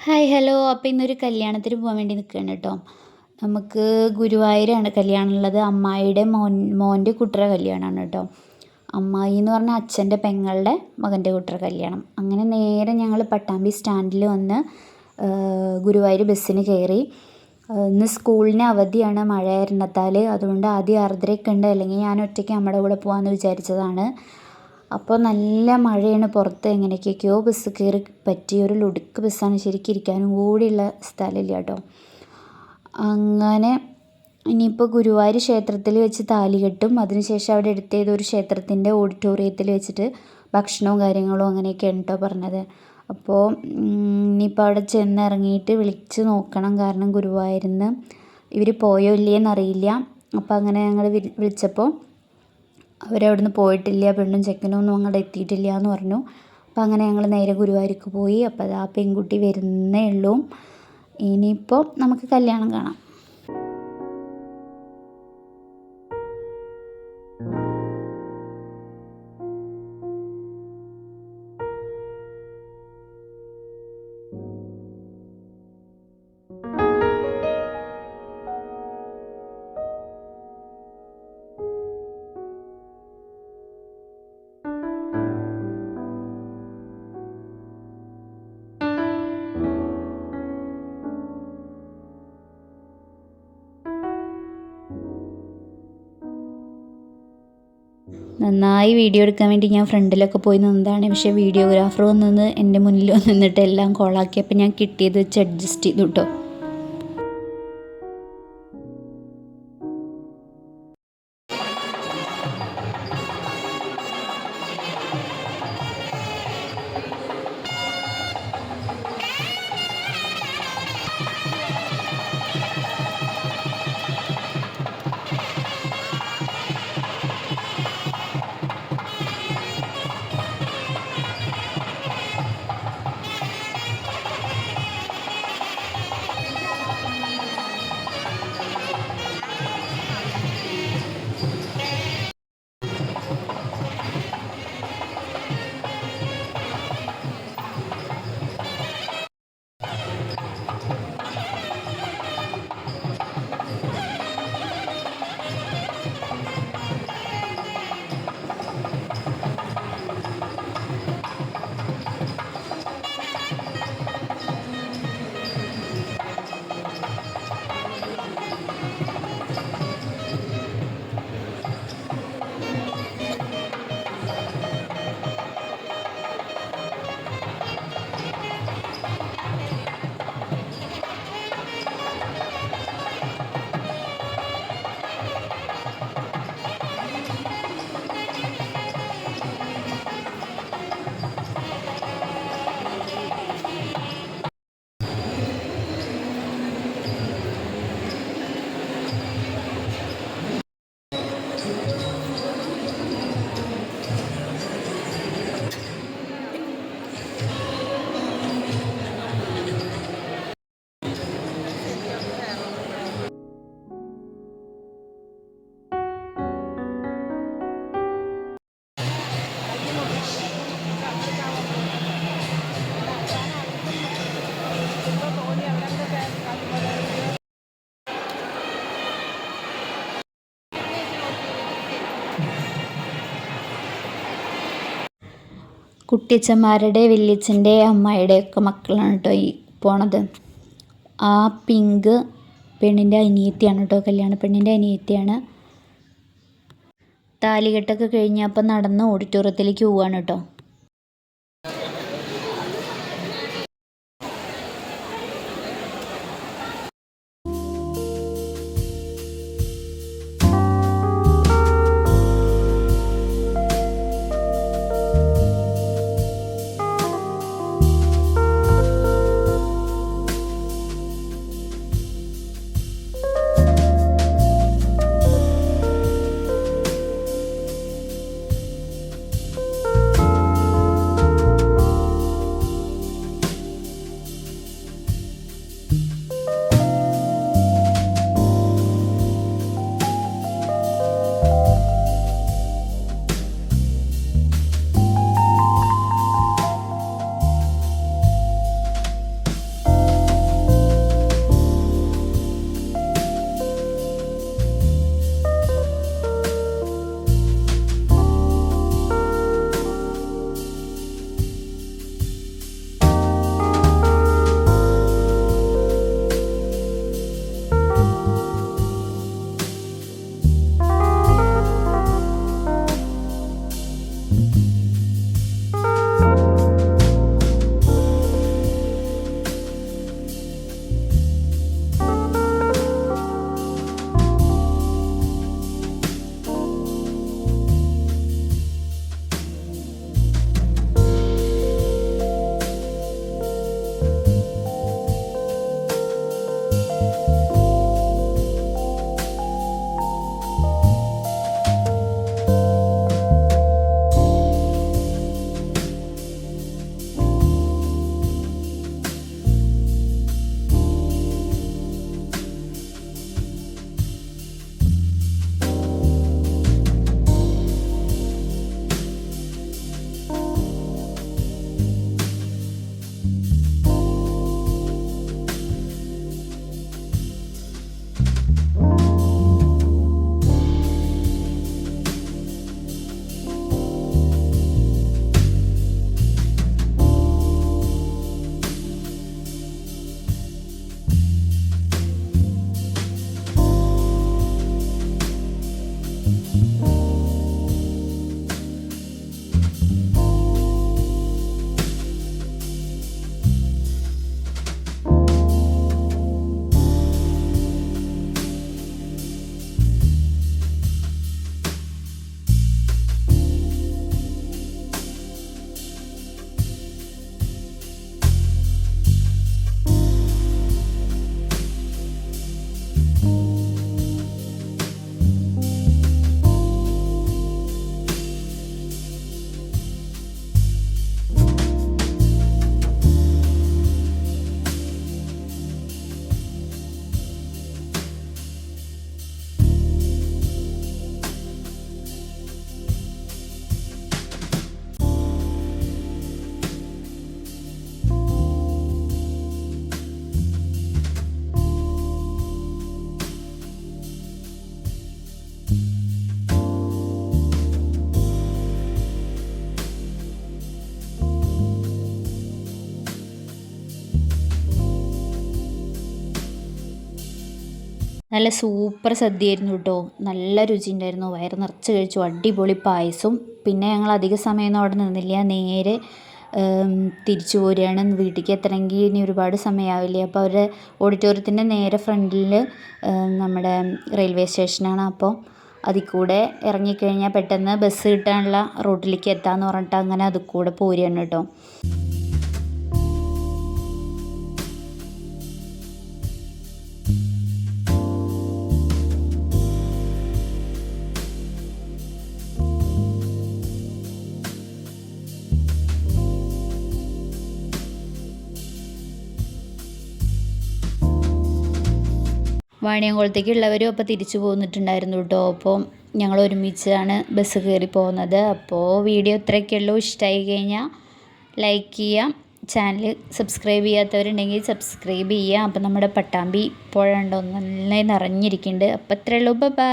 Hi hello. അപ്പോൾ ഇന്നൊരു കല്യാണത്തിന് പോകാൻ വേണ്ടി നിൽക്കുകയാണ് കേട്ടോ. നമുക്ക് ഗുരുവായൂരാണ് കല്യാണമുള്ളത്. അമ്മായിയുടെ മോൻ്റെ കുട്ടിയുടെ കല്യാണമാണ് കേട്ടോ. അമ്മായി എന്ന് പറഞ്ഞാൽ അച്ഛൻ്റെ പെങ്ങളുടെ മകൻ്റെ കുട്ടിയുടെ കല്യാണം. അങ്ങനെ നേരെ ഞങ്ങൾ പട്ടാമ്പി സ്റ്റാൻഡിൽ വന്ന് ഗുരുവായൂർ ബസ്സിന് കയറി. ഇന്ന് സ്കൂളിന് അവധിയാണ് മഴ കാരണത്താൽ. അതുകൊണ്ട് ആദ്യം ആർദ്രയൊക്കെ ഉണ്ട്, അല്ലെങ്കിൽ ഞാൻ ഒറ്റയ്ക്ക് അമ്മയുടെ കൂടെ പോകാമെന്ന് വിചാരിച്ചതാണ്. അപ്പോൾ നല്ല മഴയാണ് പുറത്ത്. എങ്ങനെയൊക്കെയോ ബസ് കയറി പറ്റിയൊരു ലുടുക്ക് ബസ്സാണ്. ശരിക്കും ഇരിക്കാനും കൂടിയുള്ള സ്ഥലമില്ല കേട്ടോ. അങ്ങനെ ഇനിയിപ്പോൾ ഗുരുവായൂർ ക്ഷേത്രത്തിൽ വെച്ച് താലി കെട്ടും. അതിനുശേഷം അവിടെ അടുത്ത ഏതൊരു ക്ഷേത്രത്തിൻ്റെ ഓഡിറ്റോറിയത്തിൽ വെച്ചിട്ട് ഭക്ഷണവും കാര്യങ്ങളും അങ്ങനെയൊക്കെയാണ് കേട്ടോ പറഞ്ഞത്. അപ്പോൾ ഇനിയിപ്പോൾ അവിടെ ചെന്ന് ഇറങ്ങിയിട്ട് വിളിച്ച് നോക്കണം. കാരണം ഗുരുവായൂരിൽ നിന്ന് ഇവർ പോയോ ഇല്ലയെന്നറിയില്ല. അപ്പോൾ അങ്ങനെ ഞങ്ങൾ വിളിച്ചപ്പോൾ അവരവിടുന്ന് പോയിട്ടില്ല, പെണ്ണും ചെക്കനും ഒന്നും അങ്ങോട്ട് എത്തിയിട്ടില്ല എന്ന് പറഞ്ഞു. അപ്പോൾ അങ്ങനെ ഞങ്ങൾ നേരെ ഗുരുവായൂർക്ക് പോയി. അപ്പോൾ അത് ആ പെൺകുട്ടി വരുന്നേ ഉള്ളൂ. ഇനിയിപ്പോൾ നമുക്ക് കല്യാണം കാണാം. നന്നായി വീഡിയോ എടുക്കാൻ വേണ്ടി ഞാൻ ഫ്രണ്ടിലൊക്കെ പോയി നിന്നതാണ്. പക്ഷേ വീഡിയോഗ്രാഫർ വന്നത് എൻ്റെ മുന്നിൽ നിന്നിട്ട് എല്ലാം കോളാക്കിയപ്പോൾ ഞാൻ കിട്ടിയത് വെച്ച് അഡ്ജസ്റ്റ് ചെയ്തു കേട്ടോ. കുട്ടിയച്ഛന്മാരുടെ വല്യച്ഛൻ്റെ അമ്മായിയുടെ ഒക്കെ മക്കളാണ് കേട്ടോ ഈ പോണത്. ആ പിങ്ക് പെണ്ണിൻ്റെ അനിയത്തിയാണ് കേട്ടോ, കല്യാണ പെണ്ണിൻ്റെ അനിയത്തിയാണ്. താലികെട്ടൊക്കെ കഴിഞ്ഞപ്പോൾ നടന്ന് ഓഡിറ്റോറിയത്തിലേക്ക് പോവാണ് കേട്ടോ. നല്ല സൂപ്പർ സദ്യയായിരുന്നു കേട്ടോ. നല്ല രുചിയുണ്ടായിരുന്നു. വയറ് നിറച്ച് കഴിച്ചു. അടിപൊളി പായസം. പിന്നെ ഞങ്ങൾ അധിക സമയമൊന്നും അവിടെ നിന്നില്ല. നേരെ തിരിച്ചു പോരുകയാണ്. വീട്ടിലേക്ക് എത്തണമെങ്കിൽ ഇനി ഒരുപാട് സമയമാവില്ലേ. അപ്പോൾ അവരുടെ ഓഡിറ്റോറിയത്തിൻ്റെ നേരെ ഫ്രണ്ടിൽ നമ്മുടെ റെയിൽവേ സ്റ്റേഷനാണ്. അപ്പോൾ അതിൽ കൂടെ ഇറങ്ങിക്കഴിഞ്ഞാൽ പെട്ടെന്ന് ബസ് കിട്ടാനുള്ള റൂട്ടിലേക്ക് എത്താമെന്ന് പറഞ്ഞിട്ട് അങ്ങനെ അതിൽ കൂടെ പോരുകയാണ് കേട്ടോ. വാണിയംകുളത്തേക്കുള്ളവരും അപ്പോൾ തിരിച്ചു പോന്നിട്ടുണ്ടായിരുന്നു കേട്ടോ. അപ്പോൾ ഞങ്ങൾ ഒരുമിച്ചാണ് ബസ് കയറി പോകുന്നത്. അപ്പോൾ വീഡിയോ ഇത്രയൊക്കെ ഉള്ളൂ. ഇഷ്ടമായി കഴിഞ്ഞാൽ ലൈക്ക് ചെയ്യാം. ചാനൽ സബ്സ്ക്രൈബ് ചെയ്യാത്തവരുണ്ടെങ്കിൽ സബ്സ്ക്രൈബ് ചെയ്യുക. അപ്പോൾ നമ്മുടെ പട്ടാമ്പി പുഴ ഉണ്ടോ നന്നായി നിറഞ്ഞിരിക്കുന്നുണ്ട്. അപ്പോൾ ഇത്രയേ ഉള്ളൂ. ബൈ.